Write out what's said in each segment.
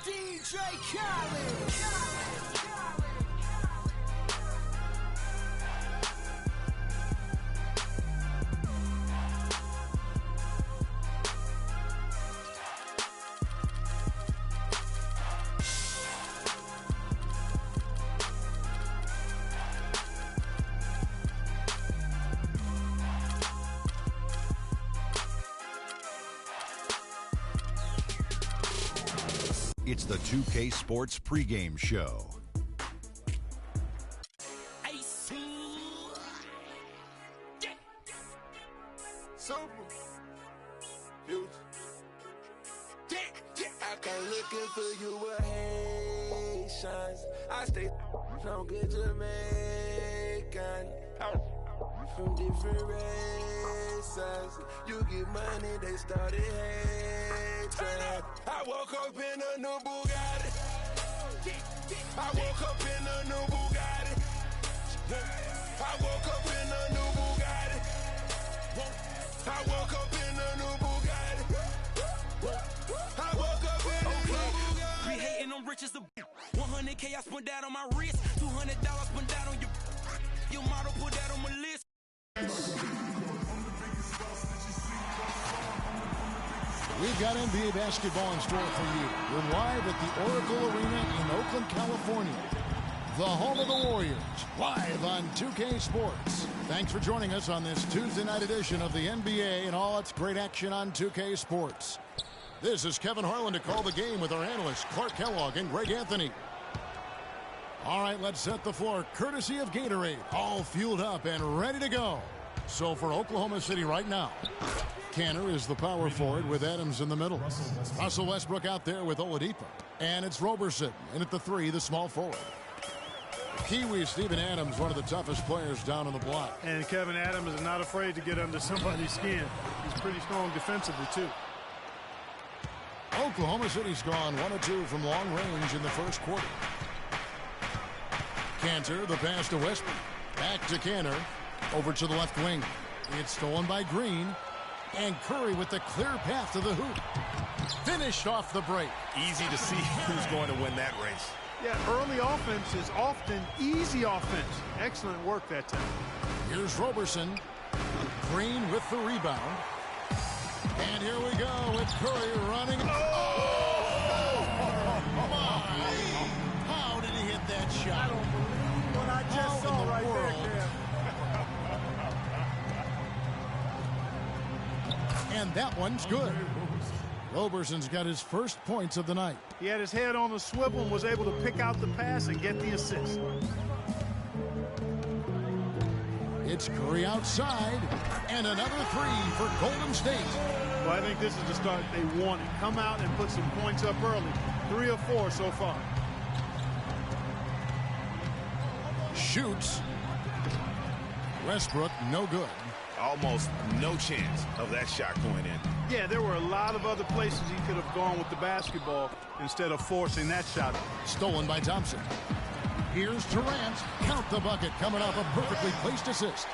DJ Khaled. It's the 2K Sports pregame show. Super. Future. I come looking for you with Haitians. I stay from good Jamaican. From different races. You get money, they started hating. I woke up in a new Bugatti. I woke up in a new Bugatti. I woke up in a new Bugatti. I woke up in a new Bugatti. I woke up in a new Bugatti. We hating on riches of 100K I spent that on my wrist. $200 spent that on your model, put that on my list. We've got NBA basketball in store for you. We're live at the Oracle Arena in Oakland, California. The home of the Warriors, live on 2K Sports. Thanks for joining us on this Tuesday night edition of the NBA and all its great action on 2K Sports. This is Kevin Harlan to call the game with our analysts Clark Kellogg and Greg Anthony. All right, let's set the floor courtesy of Gatorade. All fueled up and ready to go. So for Oklahoma City right now, Kanter is the power forward with Adams in the middle. Russell Westbrook out there with Oladipo. And it's Roberson in at the 3, the small forward. Kiwi Steven Adams, one of the toughest players down on the block. And Kevin Adams is not afraid to get under somebody's skin. He's pretty strong defensively, too. Oklahoma City's gone 1 of 2 from long range in the first quarter. Kanter, the pass to Westbrook. Back to Kanter. Over to the left wing. It's stolen by Green. And Curry with the clear path to the hoop. Finished off the break. Easy to see who's going to win that race. Yeah, early offense is often easy offense. Excellent work that time. Here's Roberson. Green with the rebound. And here we go with Curry running. Oh! My! How did he hit that shot? I don't believe what I just saw right there, Cam. And that one's good. Roberson's got his first points of the night. He had his head on a swivel and was able to pick out the pass and get the assist. It's Curry outside, and another 3 for Golden State. Well, I think this is the start they wanted. Come out and put some points up early. 3 of 4 so far. Shoots. Westbrook, no good. Almost no chance of that shot going in. Yeah, there were a lot of other places he could have gone with the basketball instead of forcing that shot. Stolen by Thompson. Here's Durant. Count the bucket coming off a perfectly placed assist.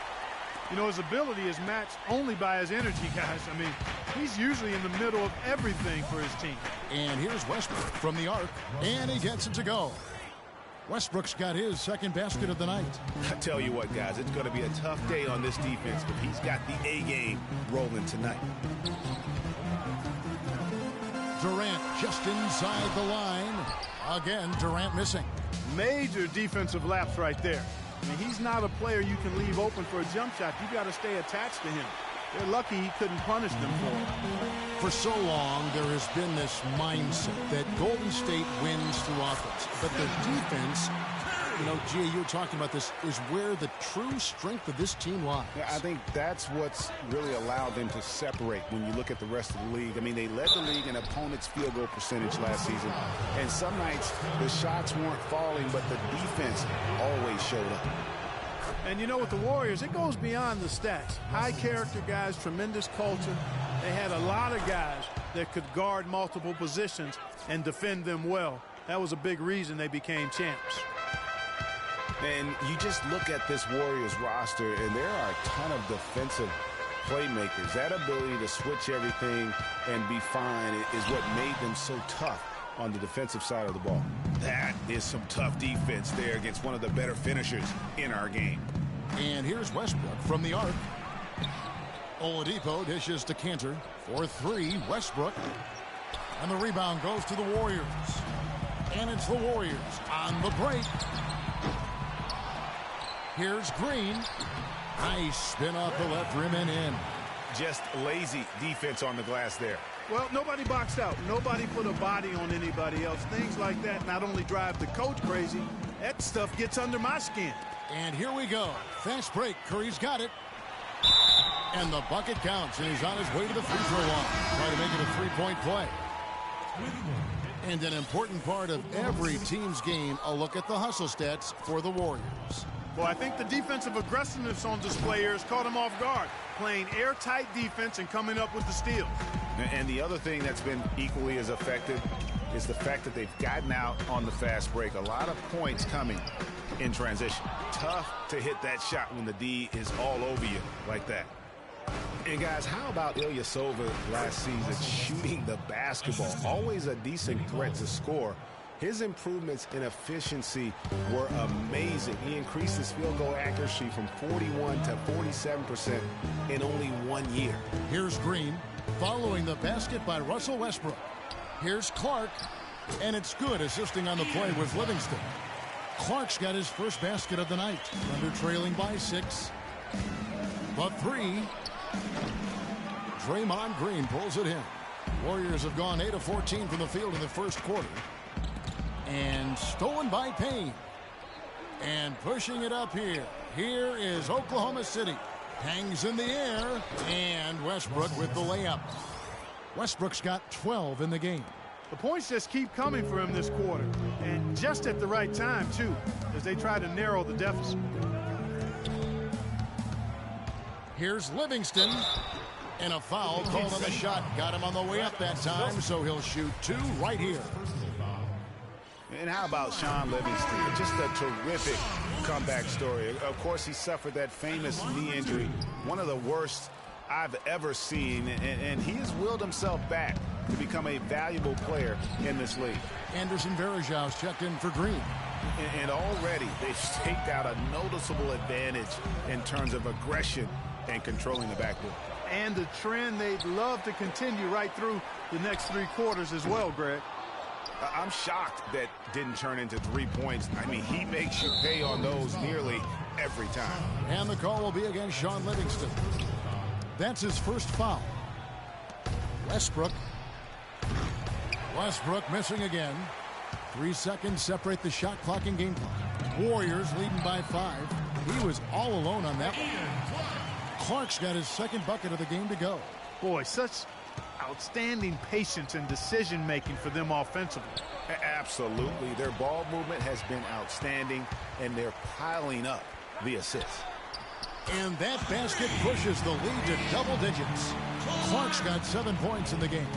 You know, his ability is matched only by his energy, guys. I mean, he's usually in the middle of everything for his team. And here's Westbrook from the arc, and he gets it to go. Westbrook's got his second basket of the night. I tell you what, guys, it's going to be a tough day on this defense, but he's got the A game rolling tonight. Durant just inside the line. Again, Durant missing. Major defensive lapse right there. I mean, he's not a player you can leave open for a jump shot. You got to stay attached to him. They're lucky he couldn't punish them for it. For so long, there has been this mindset that Golden State wins through offense. But the defense, you know, Gia, you were talking about this, is where the true strength of this team lies. Yeah, I think that's what's really allowed them to separate when you look at the rest of the league. I mean, they led the league in opponents' field goal percentage last season. And some nights, the shots weren't falling, but the defense always showed up. And you know, with the Warriors, it goes beyond the stats. High character guys, tremendous culture. They had a lot of guys that could guard multiple positions and defend them well. That was a big reason they became champs. And you just look at this Warriors roster, and there are a ton of defensive playmakers. That ability to switch everything and be fine is what made them so tough on the defensive side of the ball. That is some tough defense there against one of the better finishers in our game. And here's Westbrook from the arc. Oladipo dishes to Cantor for three. Westbrook. And the rebound goes to the Warriors. And it's the Warriors on the break. Here's Green. Nice spin off the left rim and in. Just lazy defense on the glass there. Well, nobody boxed out. Nobody put a body on anybody else. Things like that not only drive the coach crazy, that stuff gets under my skin. And here we go. Fast break. Curry's got it. And the bucket counts, and he's on his way to the free throw line. Try to make it a three-point play. And an important part of every team's game, a look at the hustle stats for the Warriors. Well, I think the defensive aggressiveness on display here has caught them off guard. Playing airtight defense and coming up with the steals. And the other thing that's been equally as effective is the fact that they've gotten out on the fast break. A lot of points coming in transition. Tough to hit that shot when the D is all over you like that. And guys, how about Ilyasova last season shooting the basketball? Always a decent threat to score. His improvements in efficiency were amazing. He increased his field goal accuracy from 41 to 47% in only 1 year. Here's Green following the basket by Russell Westbrook. Here's Clark, and it's good, assisting on the play with Livingston. Clark's got his first basket of the night. Under trailing by 6. The three. Draymond Green pulls it in. Warriors have gone 8 of 14 from the field in the first quarter. And stolen by Payne. And pushing it up here. Here is Oklahoma City. Hangs in the air. And Westbrook with the layup. Westbrook's got 12 in the game. The points just keep coming for him this quarter. And just at the right time, too, as they try to narrow the deficit. Here's Livingston. And a foul called on the shot. Got him on the way up that time, so he'll shoot 2 right here. And how about Sean Livingston? Just a terrific comeback story. Of course, he suffered that famous knee injury, one of the worst I've ever seen, and he has willed himself back to become a valuable player in this league. Anderson Varejau's checked in for Green. And already they've staked out a noticeable advantage in terms of aggression and controlling the backboard. And a trend they'd love to continue right through the next 3 quarters as well, Greg. I'm shocked that didn't turn into 3 points. I mean, he makes you pay on those nearly every time. And the call will be against Sean Livingston. That's his first foul. Westbrook. Westbrook missing again. 3 seconds separate the shot clock and game clock. Warriors leading by 5. He was all alone on that one. Clark's got his second bucket of the game to go. Boy, such outstanding patience and decision-making for them offensively. Absolutely. Their ball movement has been outstanding, and they're piling up the assists. And that basket pushes the lead to double digits. Clark's got 7 points in the game.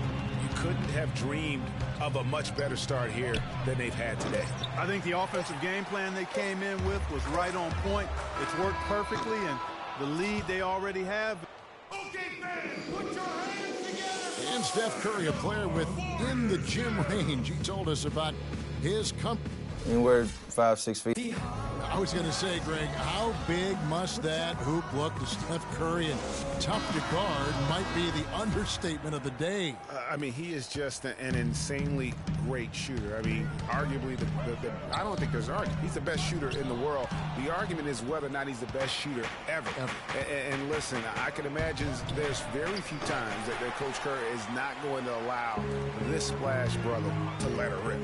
You couldn't have dreamed of a much better start here than they've had today. I think the offensive game plan they came in with was right on point. It's worked perfectly, and the lead they already have. Okay, fans, put your hands together. And Steph Curry, a player within the gym range. He told us about his company. Anywhere 5-6 feet. I was going to say, Greg, how big must that hoop look to Steph Curry, and tough to guard might be the understatement of the day. I mean, he is just an insanely great shooter. I mean, arguably, I don't think there's an argument. He's the best shooter in the world. The argument is whether or not he's the best shooter ever. And listen, I can imagine there's very few times that Coach Curry is not going to allow this splash brother to let her rip.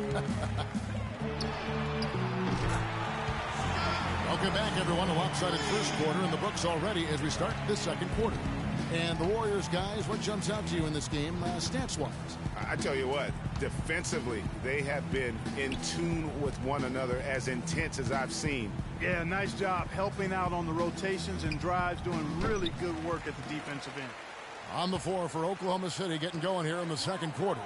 Welcome back, everyone, to lopsided first quarter in the books already as we start the second quarter. And the Warriors, guys, what jumps out to you in this game, stats-wise? I tell you what, defensively, they have been in tune with one another, as intense as I've seen. Yeah, nice job helping out on the rotations and drives, doing really good work at the defensive end. On the floor for Oklahoma City, getting going here in the second quarter.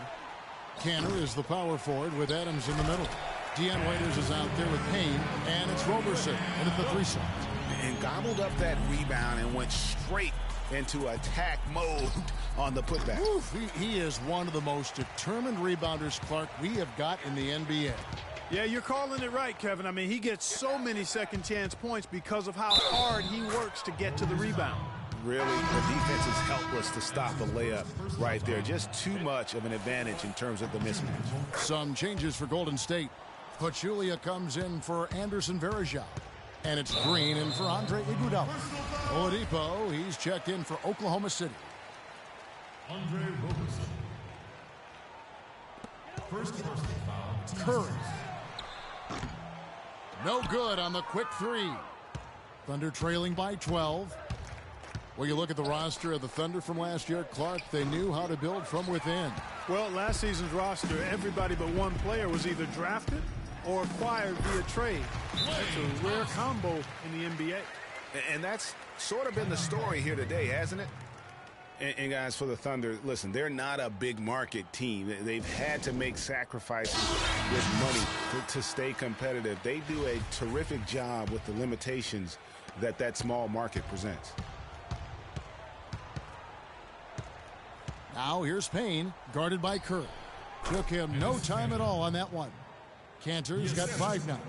Cantor is the power forward with Adams in the middle. Deion Waiters is out there with Payne, and it's Roberson in at the 3 spot. And gobbled up that rebound and went straight into attack mode on the putback. Oof, he is one of the most determined rebounders, Clark, we have got in the NBA. Yeah, you're calling it right, Kevin. I mean, he gets so many second chance points because of how hard he works to get to the rebound. Really, the defense is helpless to stop a layup right there. Just too much of an advantage in terms of the mismatch. Some changes for Golden State. Pachulia comes in for Anderson Varejao. And it's Green in for Andre Iguodala. Oladipo, he's checked in for Oklahoma City. Andre Roberson. First personal foul. Curry. No good on the quick three. Thunder trailing by 12. Well, you look at the roster of the Thunder from last year, Clark, they knew how to build from within. Well, last season's roster, everybody but one player was either drafted or acquired via trade. That's a rare combo in the NBA. And that's sort of been the story here today, hasn't it? And guys, for the Thunder, listen, they're not a big market team. They've had to make sacrifices with money to stay competitive. They do a terrific job with the limitations that small market presents. Now here's Payne, guarded by Curry. Took him no time at all on that one. Cantor's got 5 now.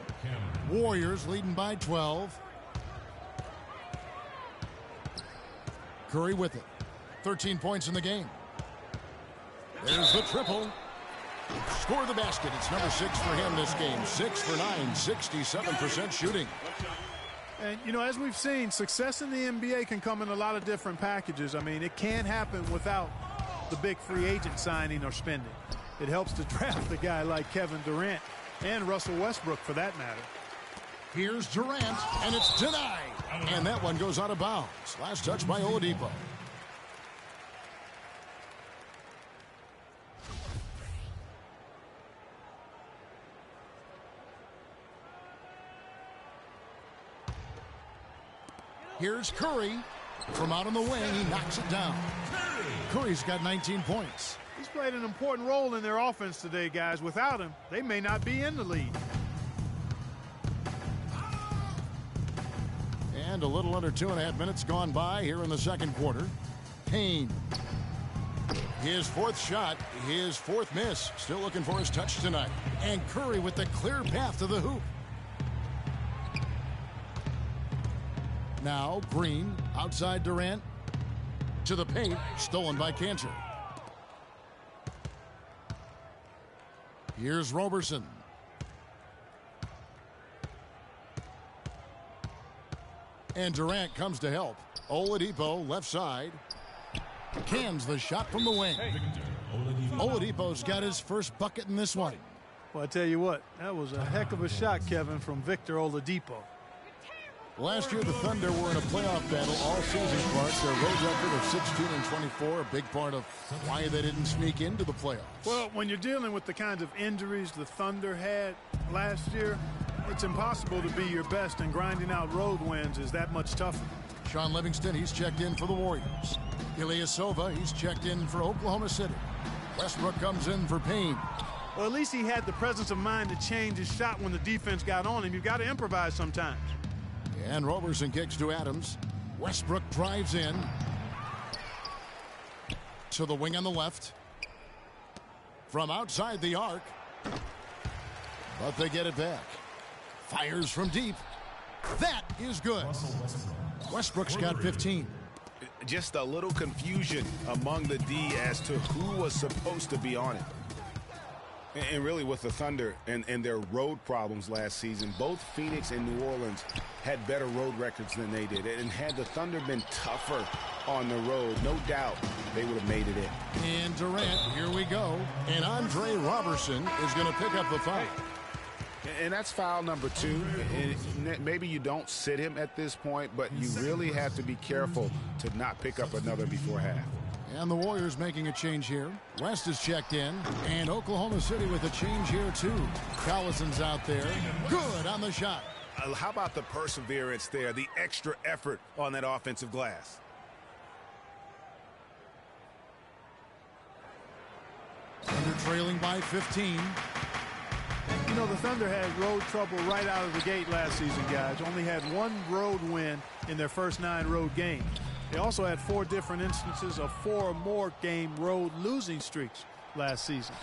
Warriors leading by 12. Curry with it. 13 points in the game. There's the triple. Score the basket. It's number 6 for him this game. 6 for 9, 67% shooting. And, you know, as we've seen, success in the NBA can come in a lot of different packages. I mean, it can't happen without the big free agent signing or spending. It helps to draft a guy like Kevin Durant and Russell Westbrook, for that matter. Here's Durant, and it's denied. And that one goes out of bounds. Last touch by Oladipo. Here's Curry. From out on the wing, he knocks it down. Curry's got 19 points. He's played an important role in their offense today, guys. Without him, they may not be in the lead. And a little under 2.5 minutes gone by here in the second quarter. Payne. His 4th shot, his 4th miss. Still looking for his touch tonight. And Curry with the clear path to the hoop. Now Green outside Durant to the paint, stolen by Cantor. Here's Roberson. And Durant comes to help. Oladipo left side. Cans the shot from the wing. Oladipo's got his first bucket in this one. Well, I tell you what, that was a heck of a shot, Kevin, from Victor Oladipo. Last year, the Thunder were in a playoff battle all season, Clark. Their road record of 16-24, a big part of why they didn't sneak into the playoffs. Well, when you're dealing with the kinds of injuries the Thunder had last year, it's impossible to be your best, and grinding out road wins is that much tougher. Sean Livingston, he's checked in for the Warriors. Ilyasova, he's checked in for Oklahoma City. Westbrook comes in for Payne. Well, at least he had the presence of mind to change his shot when the defense got on him. You've got to improvise sometimes. And Roberson kicks to Adams. Westbrook drives in. To the wing on the left. From outside the arc. But they get it back. Fires from deep. That is good. Westbrook's got 15. Just a little confusion among the D as to who was supposed to be on it. And really with the Thunder and their road problems last season, both Phoenix and New Orleans had better road records than they did. And had the Thunder been tougher on the road, no doubt they would have made it in. And Durant, here we go. And Andre Roberson is going to pick up the foul. And that's foul number 2. And maybe you don't sit him at this point, but you really have to be careful to not pick up another before half. And the Warriors making a change here. West is checked in. And Oklahoma City with a change here, too. Collison's out there. Good on the shot. How about the perseverance there, the extra effort on that offensive glass? Thunder trailing by 15. You know, the Thunder had road trouble right out of the gate last season, guys. Only had one road win in their first 9 road games. They also had 4 different instances of 4 or more game road losing streaks last season.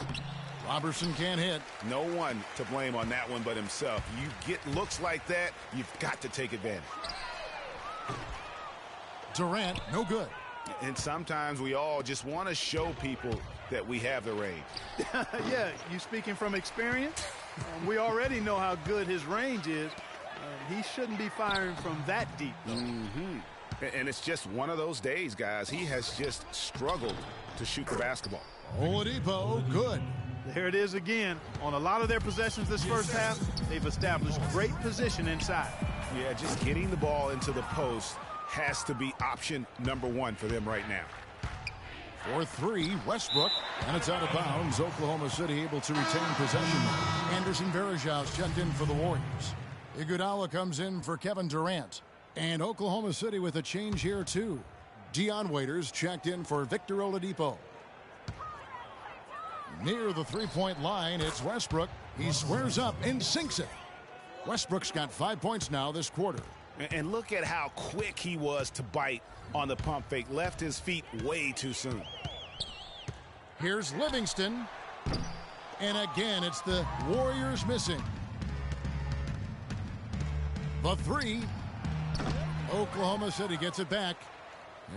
Robertson can't hit. No one to blame on that one but himself. You get looks like that, you've got to take advantage. Durant, no good. And sometimes we all just want to show people that we have the range. Yeah, you speaking from experience? We already know how good his range is. He shouldn't be firing from that deep, though. And it's just one of those days, guys. He has just struggled to shoot the basketball. Oladipo, good. There it is again. On a lot of their possessions this first half, they've established great position inside. Yeah, just getting the ball into the post has to be option number 1 for them right now. For 3, Westbrook, and it's out of bounds. Oklahoma City able to retain possession. Anderson Varejão's checked in for the Warriors. Iguodala comes in for Kevin Durant. And Oklahoma City with a change here, too. Dion Waiters checked in for Victor Oladipo. Near the three-point line, it's Westbrook. He squares up and sinks it. Westbrook's got 5 points now this quarter. And look at how quick he was to bite on the pump fake. Left his feet way too soon. Here's Livingston. And again, it's the Warriors missing. The 3. Oklahoma City gets it back.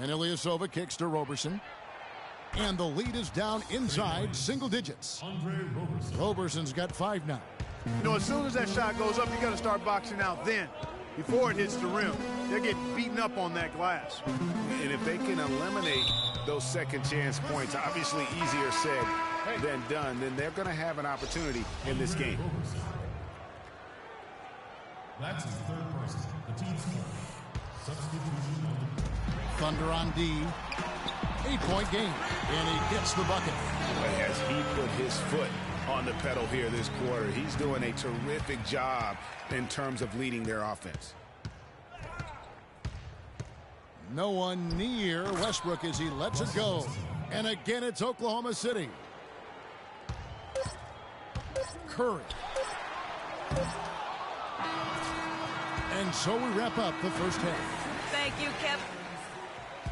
And Ilyasova kicks to Roberson. And the lead is down inside single digits. Roberson's got 5 now. You know, as soon as that shot goes up, you got to start boxing out then. Before it hits the rim, they're getting beaten up on that glass. And if they can eliminate those second chance points, obviously easier said than done, then they're going to have an opportunity in this game. That's his 3rd person. The team's Thunder on D. 8-point game. And he gets the bucket. As he put his foot on the pedal here this quarter, he's doing a terrific job in terms of leading their offense. No one near Westbrook as he lets it go. And again, it's Oklahoma City. Curry. And so we wrap up the first half. Thank you, Kev.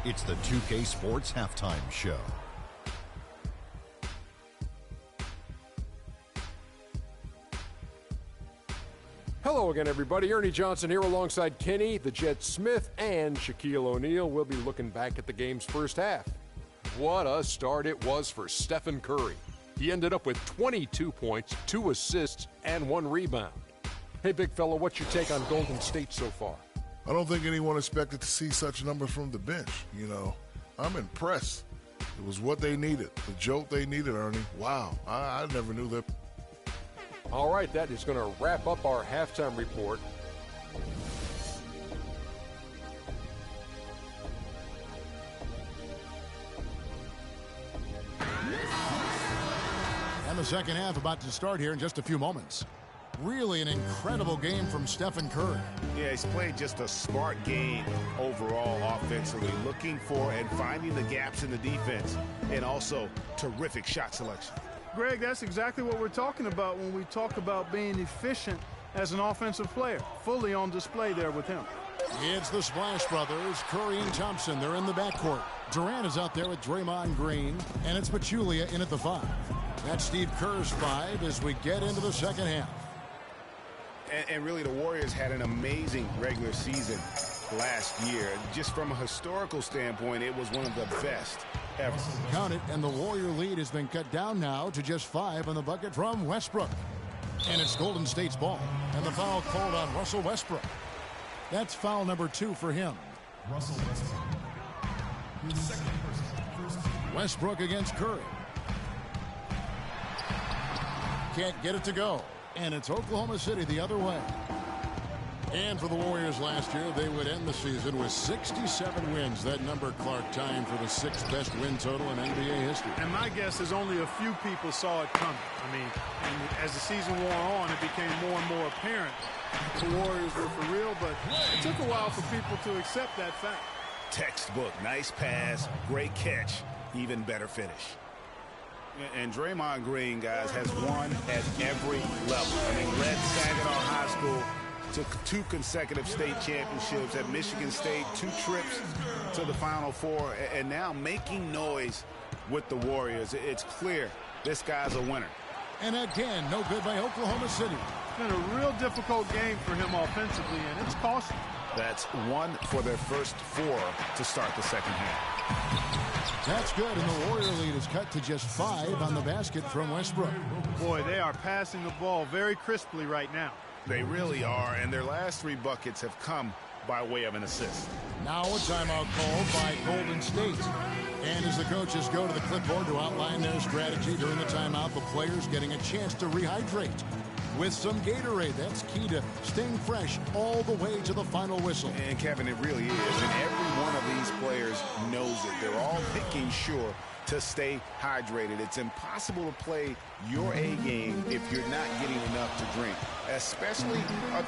It's the 2K Sports Halftime Show. Hello again, everybody. Ernie Johnson here alongside Kenny, the Jet Smith, and Shaquille O'Neal. We'll be looking back at the game's first half. What a start it was for Stephen Curry. He ended up with 22 points, 2 assists, and 1 rebound. Hey, big fella, what's your take on Golden State so far? I don't think anyone expected to see such numbers from the bench. You know, I'm impressed. It was what they needed, the jolt they needed, Ernie. Wow, I never knew that. All right, that is going to wrap up our halftime report. And the second half about to start here in just a few moments. Really an incredible game from Stephen Curry. Yeah, he's played just a smart game overall offensively, looking for and finding the gaps in the defense, and also terrific shot selection. Greg, that's exactly what we're talking about when we talk about being efficient as an offensive player. Fully on display there with him. It's the Splash Brothers, Curry and Thompson. They're in the backcourt. Durant is out there with Draymond Green, and it's Pachulia in at the 5. That's Steve Kerr's 5 as we get into the second half. And really, the Warriors had an amazing regular season last year. Just from a historical standpoint, it was one of the best ever. Count it, and the Warrior lead has been cut down now to just 5 on the bucket from Westbrook. And it's Golden State's ball. And the foul called on Russell Westbrook. That's foul number 2 for him. Russell Westbrook. His second person. Westbrook against Curry. Can't get it to go. And it's Oklahoma City the other way. And for the Warriors last year, they would end the season with 67 wins. That number, Clark, tying for the 6th best win total in NBA history. And my guess is only a few people saw it coming. I mean, and as the season wore on, it became more and more apparent the Warriors were for real, but it took a while for people to accept that fact. Textbook, nice pass, great catch, even better finish. And Draymond Green, guys, has won at every level. I mean, led Saginaw High School to 2 consecutive state championships at Michigan State, 2 trips to the Final Four, and now making noise with the Warriors. It's clear this guy's a winner. And again, no good by Oklahoma City. It's been a real difficult game for him offensively, and it's costly. That's 1 for their first 4 to start the second half. That's good, and the Warrior lead is cut to just 5 on the basket from Westbrook. Boy, they are passing the ball very crisply right now. They really are, and their last 3 buckets have come by way of an assist. Now a timeout called by Golden State. And as the coaches go to the clipboard to outline their strategy during the timeout, the players getting a chance to rehydrate with some Gatorade. That's key to staying fresh all the way to the final whistle. And Kevin, it really is. And every one of these players knows it. They're all making sure to stay hydrated. It's impossible to play your A game if you're not getting enough to drink, especially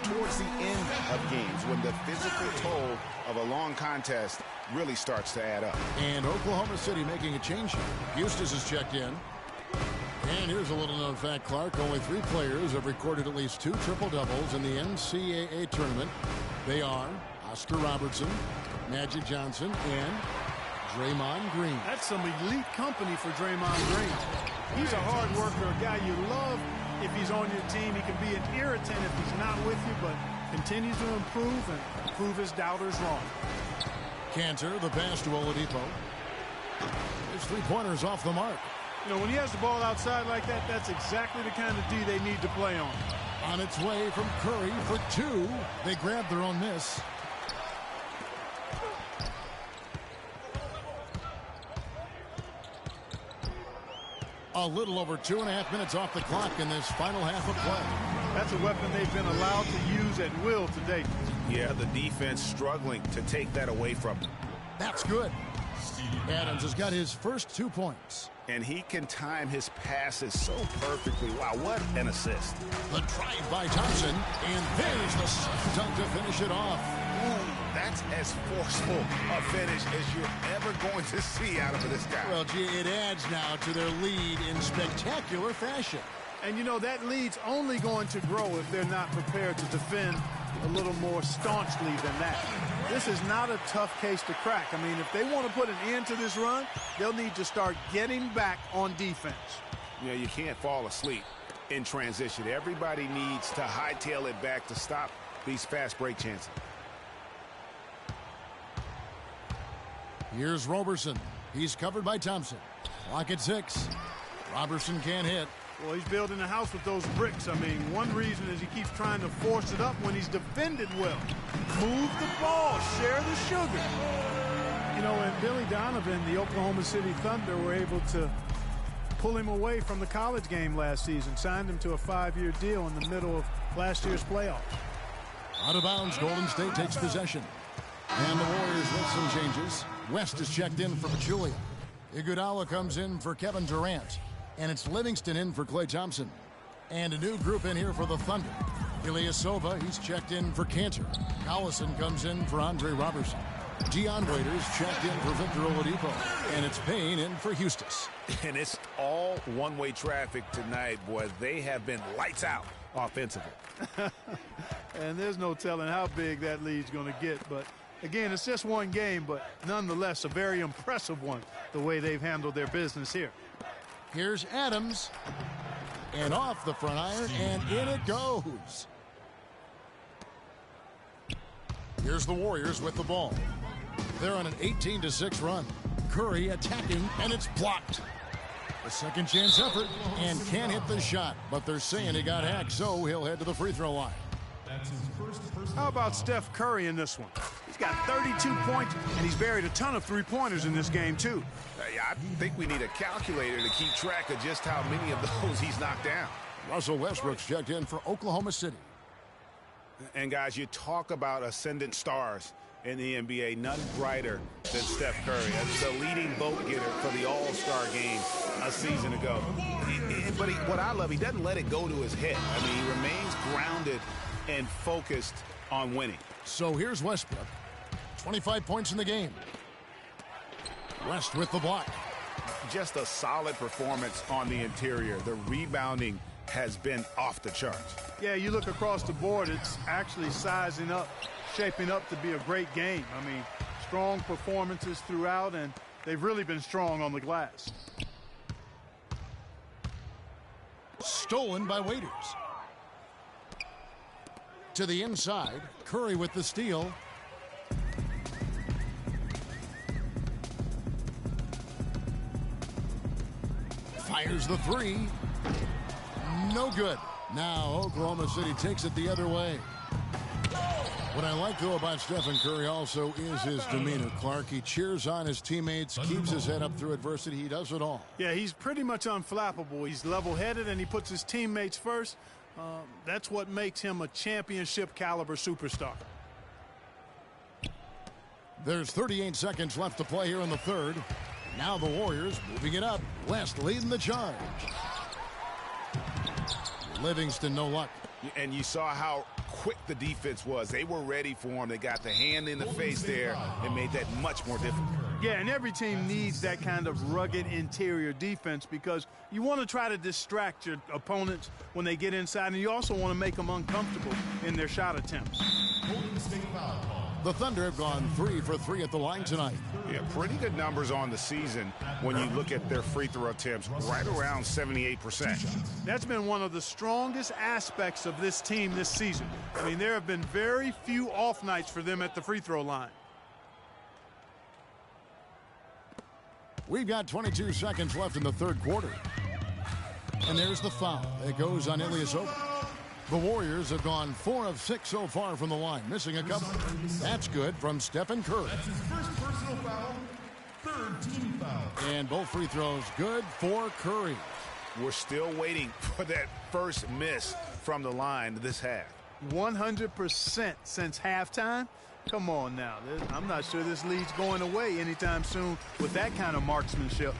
towards the end of games when the physical toll of a long contest really starts to add up. And Oklahoma City making a change here. Eustace is checked in. And here's a little known fact, Clark. Only 3 players have recorded at least 2 triple-doubles in the NCAA tournament. They are Oscar Robertson, Magic Johnson, and Draymond Green. That's some elite company for Draymond Green. He's a hard worker, a guy you love if he's on your team. He can be an irritant if he's not with you, but continues to improve and prove his doubters wrong. Cantor, the pass to Oladipo. His 3-pointers off the mark. You know, when he has the ball outside like that, that's exactly the kind of D they need to play on. On its way from Curry for 2. They grab their own miss. A little over 2.5 minutes off the clock in this final half of play. That's a weapon they've been allowed to use at will to date. Yeah, the defense struggling to take that away from them. That's good. Adams has got his first 2 points. And he can time his passes so perfectly. Wow, what an assist. The drive by Thompson, and there's the soft dunk to finish it off. Ooh, that's as forceful a finish as you're ever going to see out of this guy. Well, gee, it adds now to their lead in spectacular fashion. And, you know, that lead's only going to grow if they're not prepared to defend a little more staunchly than that. This is not a tough case to crack. I mean, if they want to put an end to this run, they'll need to start getting back on defense. Yeah, you can't fall asleep in transition. Everybody needs to hightail it back to stop these fast break chances. Here's Roberson. He's covered by Thompson. Clock at 6. Roberson can't hit. Well, he's building a house with those bricks. I mean, one reason is he keeps trying to force it up when he's defended well. Move the ball, share the sugar. You know, and Billy Donovan, the Oklahoma City Thunder, were able to pull him away from the college game last season, signed him to a 5-year deal in the middle of last year's playoff. Out of bounds, Golden State takes possession. And the Warriors with some changes. West is checked in for Pachulia. Iguodala comes in for Kevin Durant. And it's Livingston in for Klay Thompson. And a new group in here for the Thunder. Ilyasova, he's checked in for Cantor. Collison comes in for Andre Robertson. Dion Waiters checked in for Victor Oladipo. And it's Payne in for Eustace. And it's all one-way traffic tonight, boy. They have been lights out offensively. And there's no telling how big that lead's going to get. But, again, it's just one game, but nonetheless a very impressive one, the way they've handled their business here. Here's Adams, and off the front iron, and in it goes. Here's the Warriors with the ball. They're on an 18-6 run. Curry attacking, and it's blocked. A second chance effort, and can't hit the shot, but they're saying he got hacked, so he'll head to the free throw line. That's his first. How about Steph Curry in this one? He's got 32 points, and he's buried a ton of three-pointers in this game, too. I think we need a calculator to keep track of just how many of those he's knocked down. Russell Westbrook's checked in for Oklahoma City. And, guys, you talk about ascendant stars in the NBA, none brighter than Steph Curry. The leading vote getter for the All-Star game a season ago. But what I love, he doesn't let it go to his head. I mean, he remains grounded and focused on winning. So here's Westbrook. 25 points in the game. West with the block. Just a solid performance on the interior. The rebounding has been off the charts. Yeah, you look across the board, it's actually sizing up, shaping up to be a great game. I mean, strong performances throughout, and they've really been strong on the glass. Stolen by Waiters. To the inside, Curry with the steal. Fires the three. No good. Now Oklahoma City takes it the other way. What I like, though, about Stephen Curry also is his demeanor, Clark. He cheers on his teammates, keeps his head up through adversity. He does it all. Yeah, he's pretty much unflappable. He's level-headed, and he puts his teammates first. That's what makes him a championship-caliber superstar. There's 38 seconds left to play here in the third. Now the Warriors moving it up. West leading the charge. Livingston, no luck. And you saw how quick the defense was. They were ready for him. They got the hand in the face there and made that much more difficult. Yeah, and every team needs that kind of rugged interior defense because you want to try to distract your opponents when they get inside, and you also want to make them uncomfortable in their shot attempts. The Thunder have gone 3 for 3 at the line tonight. Yeah, pretty good numbers on the season when you look at their free throw attempts, right around 78%. That's been one of the strongest aspects of this team this season. I mean, there have been very few off nights for them at the free throw line. We've got 22 seconds left in the third quarter. And there's the foul. It goes on Ilyasova. The Warriors have gone 4 of 6 so far from the line, missing a couple. That's good from Stephen Curry. That's his first personal foul, third team foul. And both free throws good for Curry. We're still waiting for that first miss from the line this half. 100% since halftime. Come on now. I'm not sure this lead's going away anytime soon with that kind of marksmanship.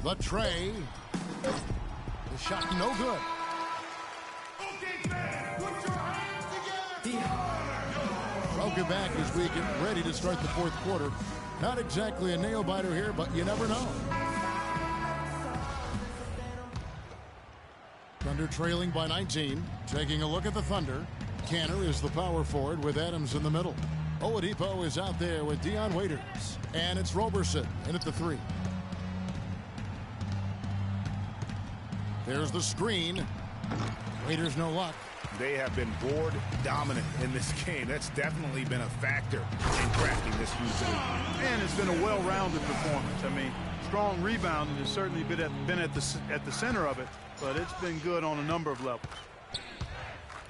The tray. The shot no good. Okay, fans, put your hands together. Broken back as we get ready to start the fourth quarter. Not exactly a nail-biter here, but you never know. Thunder trailing by 19. Taking a look at the Thunder. Canner is the power forward with Adams in the middle. Oladipo is out there with Dion Waiters. And it's Roberson in at the 3. There's the screen. Waiters no luck. They have been board dominant in this game. That's definitely been a factor in crafting this huge lead. And it's been a well-rounded performance. I mean, strong rebounding has certainly been at the center of it, but it's been good on a number of levels.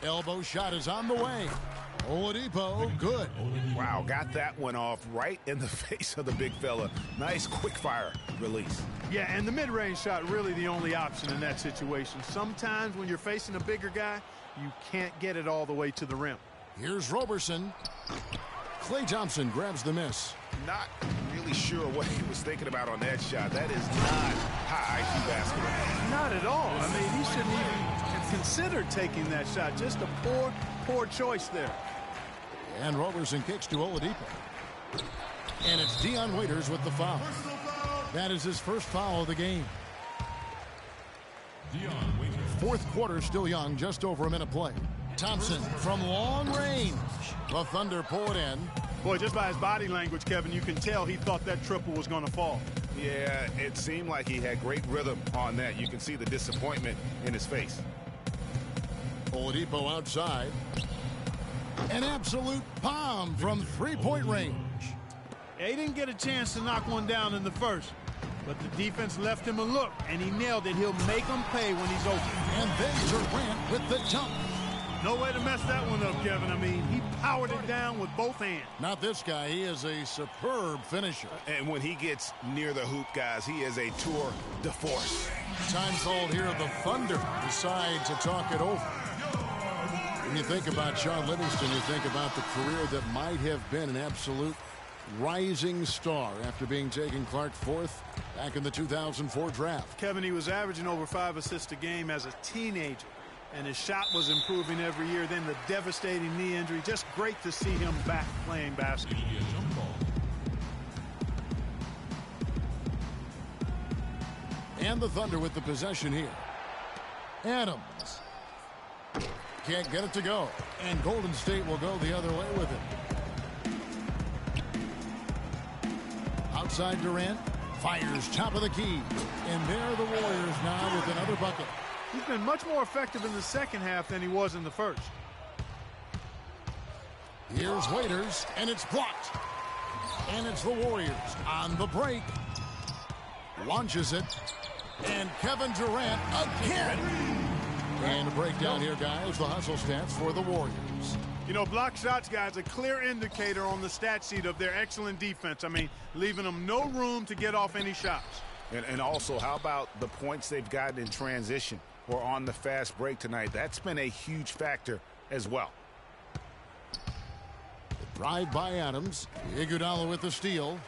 Elbow shot is on the way. Oladipo, good. Wow, got that one off right in the face of the big fella. Nice quick fire release. Yeah, and the mid-range shot really the only option in that situation. Sometimes when you're facing a bigger guy, you can't get it all the way to the rim. Here's Roberson. Klay Thompson grabs the miss. Not really sure what he was thinking about on that shot. That is not high IQ basketball. Not at all. I mean, he shouldn't even have considered taking that shot. Just a poor choice there. And Roberson kicks to Oladipo. And it's Dion Waiters with the foul. That is his first foul of the game. Dion Waiters. Fourth quarter still young, just over a minute play. Thompson from long range. The Thunder pull it in. Boy, just by his body language, Kevin, you can tell he thought that triple was going to fall. Yeah, it seemed like he had great rhythm on that. You can see the disappointment in his face. Oladipo outside. An absolute bomb from three-point range. Yeah, he didn't get a chance to knock one down in the first, but the defense left him a look, and he nailed it. He'll make them pay when he's open. And then Durant with the dunk. No way to mess that one up, Kevin. I mean, he powered it down with both hands. Not this guy. He is a superb finisher. And when he gets near the hoop, guys, he is a tour de force. Time called here. The Thunder decide to talk it over. When you think about Sean Livingston, you think about the career that might have been an absolute rising star after being taken Clark fourth back in the 2004 draft. Kevin, he was averaging over 5 assists a game as a teenager, and his shot was improving every year. Then the devastating knee injury. Just great to see him back playing basketball. And the Thunder with the possession here. Adams. Can't get it to go. And Golden State will go the other way with it. Outside Durant. Fires top of the key. And there are the Warriors now with another bucket. He's been much more effective in the second half than he was in the first. Here's Waiters, and it's blocked. And it's the Warriors on the break. Launches it. And Kevin Durant again. And a breakdown here, guys. The hustle stats for the Warriors. You know, block shots, guys, a clear indicator on the stat sheet of their excellent defense. I mean, leaving them no room to get off any shots. And also, how about the points they've gotten in transition or on the fast break tonight? That's been a huge factor as well. The drive by Adams. Iguodala with the steal.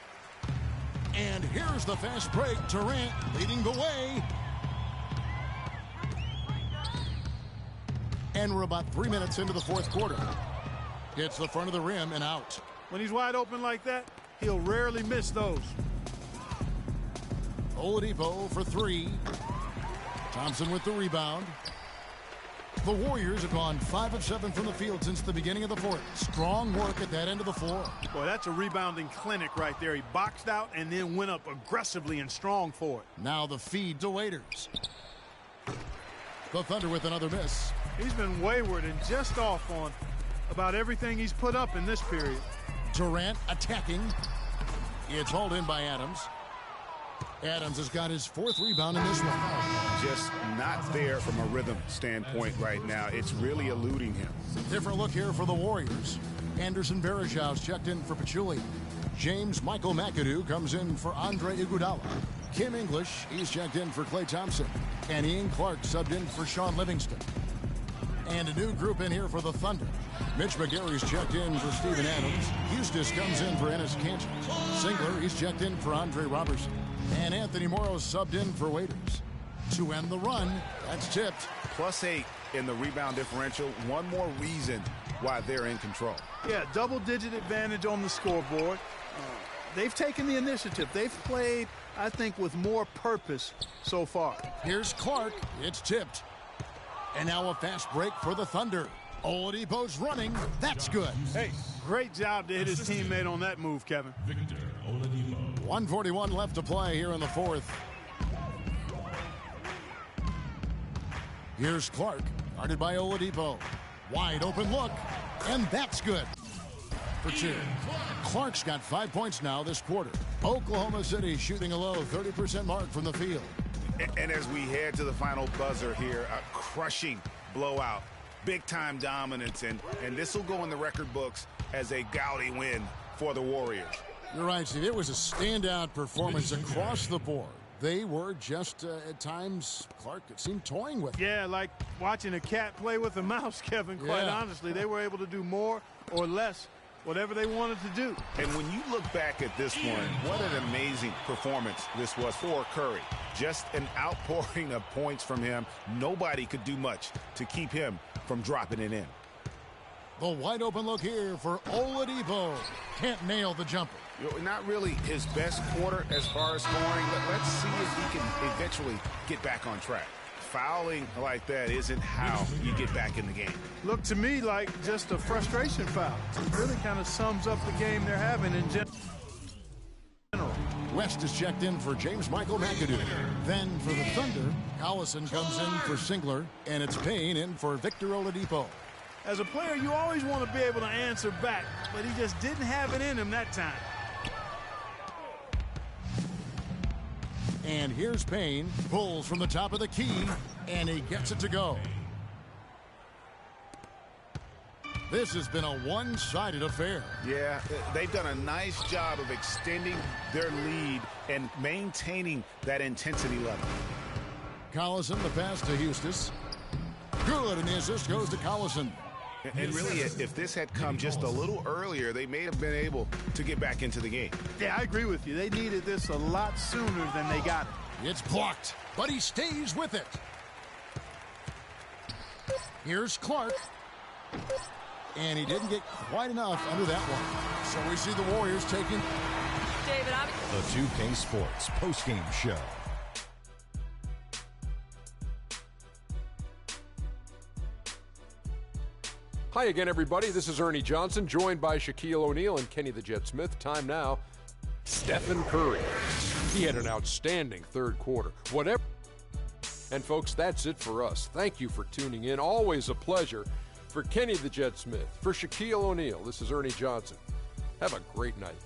And here's the fast break. Durant leading the way. And we're about 3 minutes into the fourth quarter. Hits the front of the rim and out. When he's wide open like that, he'll rarely miss those. Oladipo for three. Thompson with the rebound. The Warriors have gone 5 of 7 from the field since the beginning of the fourth. Strong work at that end of the floor. Boy, that's a rebounding clinic right there. He boxed out and then went up aggressively and strong for it. Now the feed to Waiters. The Thunder with another miss. He's been wayward and just off on about everything he's put up in this period. Durant attacking. It's hauled in by Adams. Adams has got his 4th rebound in this one. Just not there from a rhythm standpoint right now. It's really eluding him. Different look here for the Warriors. Anderson Varejão's checked in for Pachulia. James Michael McAdoo comes in for Andre Iguodala. Kim English, he's checked in for Klay Thompson. And Ian Clark subbed in for Sean Livingston. And a new group in here for the Thunder. Mitch McGary's checked in for Steven Adams. Eustace comes in for Enes Kanter. Singler, he's checked in for Andre Robertson. And Anthony Morrow subbed in for Waiters. To end the run, that's tipped. +8 in the rebound differential. One more reason why they're in control. Yeah, double-digit advantage on the scoreboard. They've taken the initiative. They've played, I think, with more purpose so far. Here's Clark. It's tipped. And now a fast break for the Thunder. Oladipo's running. That's good. Hey, great job to hit his teammate on that move, Kevin. 1:41 left to play here in the fourth. Here's Clark, guarded by Oladipo. Wide open look, and that's good for 2. Clark's got 5 points now this quarter. Oklahoma City shooting a low 30% mark from the field. And as we head to the final buzzer here, a crushing blowout, big-time dominance, and this will go in the record books as a gaudy win for the Warriors. You're right, Steve. It was a standout performance across the board. They were just, at times, Clark, it seemed toying with. Yeah, like watching a cat play with a mouse, Kevin, quite honestly. They were able to do more or less, whatever they wanted to do. And when you look back at this one, what an amazing performance this was for Curry. Just an outpouring of points from him. Nobody could do much to keep him from dropping it in. The wide open look here for Oladipo. Can't nail the jumper. Not really his best quarter as far as scoring, but let's see if he can eventually get back on track. Fouling like that isn't how you get back in the game. Looked to me like just a frustration foul. It really kind of sums up the game they're having in general. West is checked in for James Michael McAdoo. Then for the Thunder, Collison comes in for Singler, and it's Payne in for Victor Oladipo. As a player, you always want to be able to answer back, but he just didn't have it in him that time. And here's Payne, pulls from the top of the key, and he gets it to go. This has been a one-sided affair. Yeah, they've done a nice job of extending their lead and maintaining that intensity level. Collison, the pass to Eustace. Good, and the assist goes to Collison. And really, if this had come just a little earlier, they may have been able to get back into the game. Yeah, I agree with you. They needed this a lot sooner than they got it. It's blocked, but he stays with it. Here's Clark. And he didn't get quite enough under that one. So we see the Warriors taking the 2K Sports postgame show. Hi again, everybody. This is Ernie Johnson, joined by Shaquille O'Neal and Kenny the Jet Smith. Time now, Stephen Curry. He had an outstanding third quarter. Whatever. And folks, that's it for us. Thank you for tuning in. Always a pleasure. For Kenny the Jet Smith, for Shaquille O'Neal, this is Ernie Johnson. Have a great night.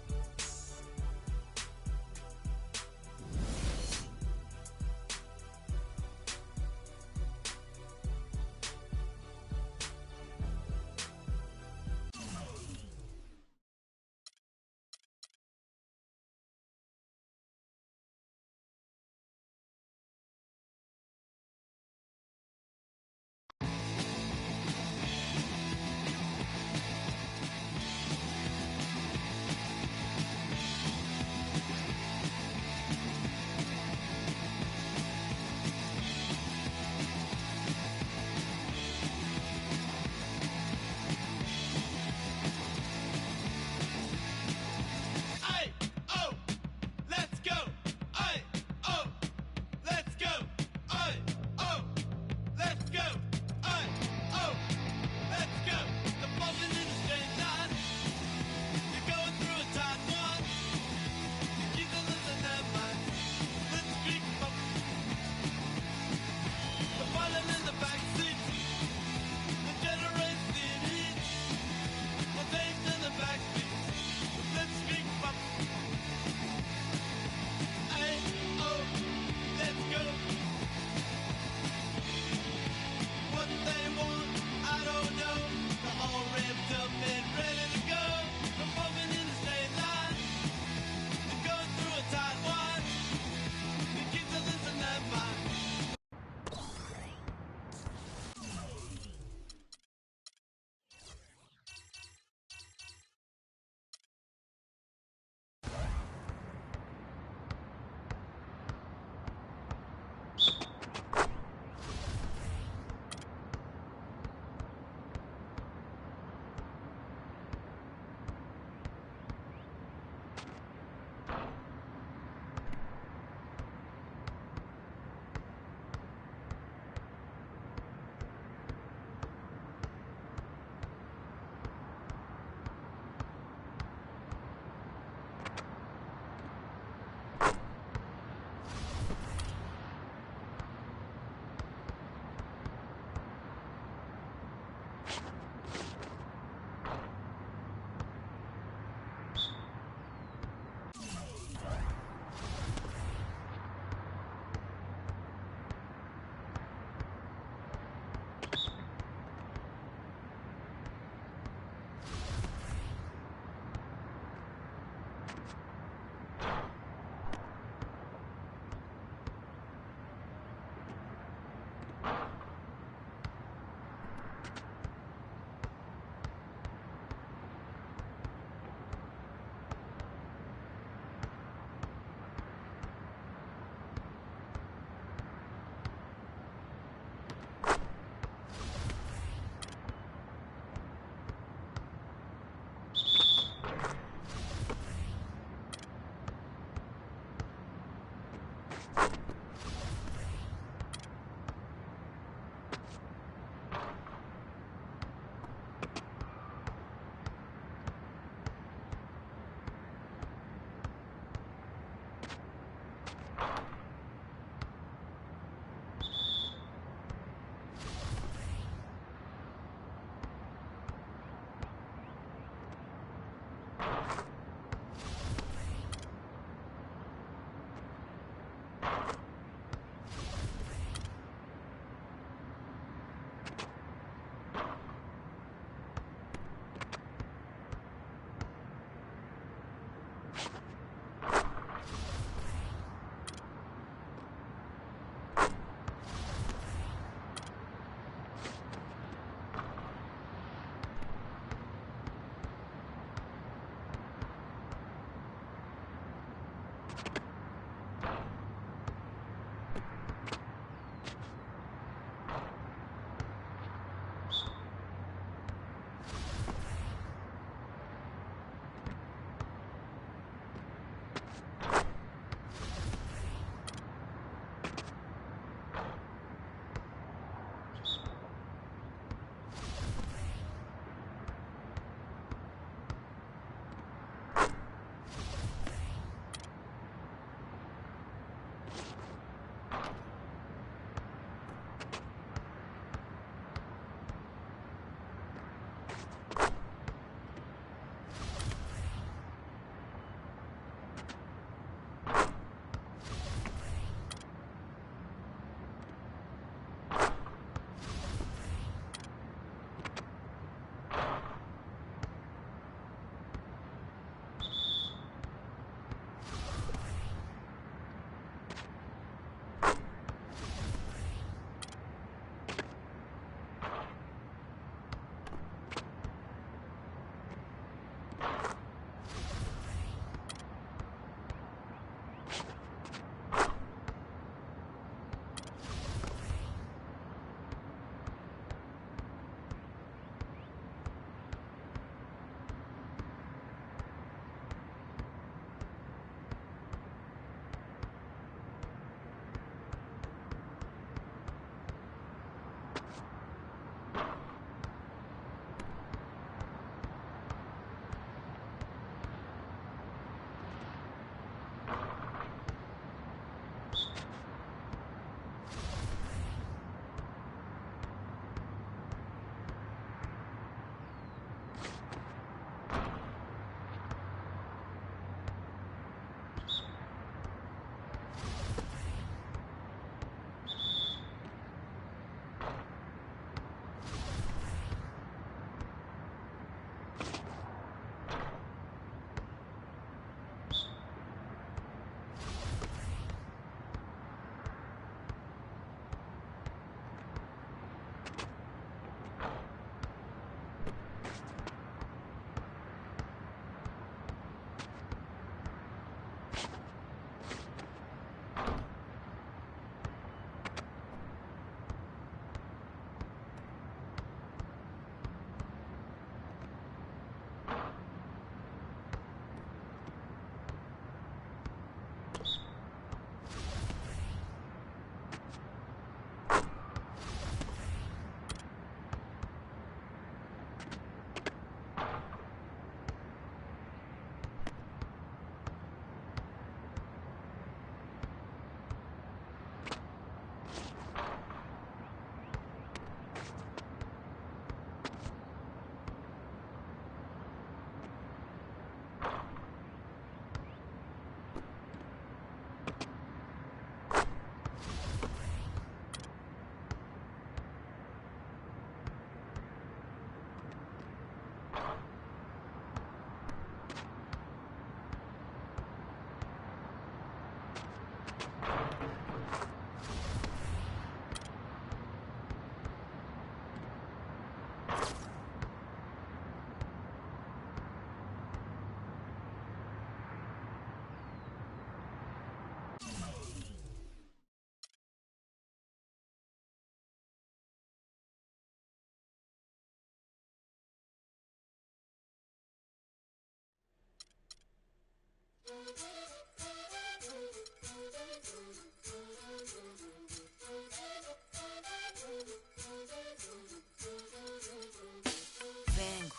Vengo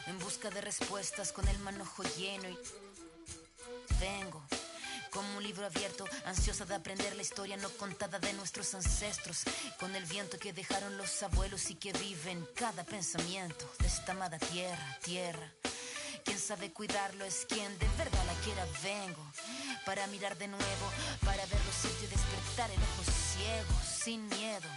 en busca de respuestas con el manojo lleno y vengo como un libro abierto, ansiosa de aprender la historia no contada de nuestros ancestros, con el viento que dejaron los abuelos y que vive en cada pensamiento de esta amada tierra. Quien sabe cuidarlo es quien de verdad la quiera. Vengo para mirar de nuevo, para ver los sitios y despertar el ojo ciego, sin miedo,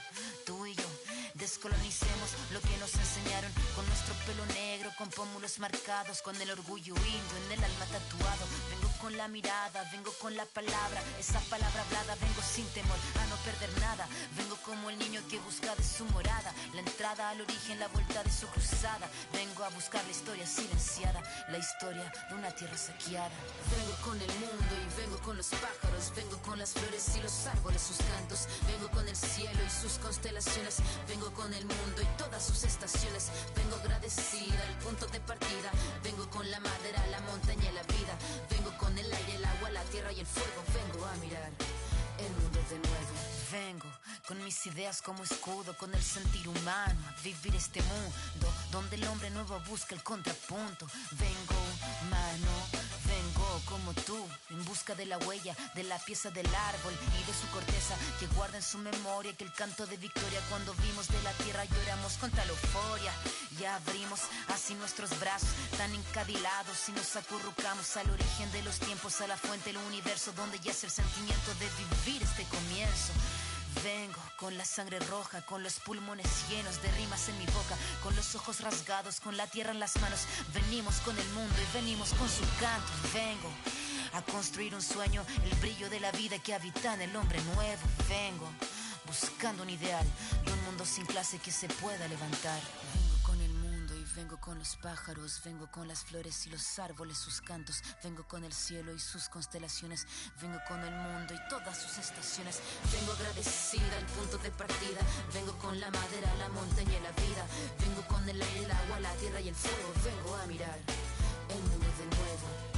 tú y yo. Descolonicemos lo que nos enseñaron con nuestro pelo negro, con pómulos marcados, con el orgullo indio en el alma tatuado. Vengo con la mirada, vengo con la palabra, esa palabra hablada. Vengo sin temor a no perder nada. Vengo como el niño que busca de su morada, la entrada al origen, la vuelta de su cruzada. Vengo a buscar la historia silenciada, la historia de una tierra saqueada. Vengo con el mundo y vengo con los pájaros, vengo con las flores y los árboles, sus cantos. Vengo con el cielo y sus constelaciones, vengo con el mundo y todas sus estaciones. Vengo agradecida al punto de partida, vengo con la madera, la montaña y la vida. Vengo con el aire, el agua, la tierra y el fuego. Vengo a mirar el mundo de nuevo. Vengo con mis ideas como escudo, con el sentir humano, a vivir este mundo donde el hombre nuevo busca el contrapunto. Vengo humano, vengo como tú, en busca de la huella, de la pieza del árbol y de su corteza, que guarda en su memoria que el canto de victoria cuando vimos de la tierra lloramos con tal euforia. Ya abrimos así nuestros brazos tan encadilados y nos acurrucamos al origen de los tiempos, a la fuente del universo donde yace el sentimiento de vivir este comienzo. Vengo con la sangre roja, con los pulmones llenos de rimas en mi boca, con los ojos rasgados, con la tierra en las manos. Venimos con el mundo y venimos con su canto. Vengo a construir un sueño, el brillo de la vida que habita en el hombre nuevo. Vengo buscando un ideal de un mundo sin clase que se pueda levantar. Vengo con el mundo y vengo con los pájaros, vengo con las flores y los árboles, sus cantos. Vengo con el cielo y sus constelaciones, vengo con el mundo y todas sus estaciones. Vengo agradecida al punto de partida, vengo con la madera, la montaña y la vida. Vengo con el aire, el agua, la tierra y el fuego. Vengo a mirar el mundo de nuevo.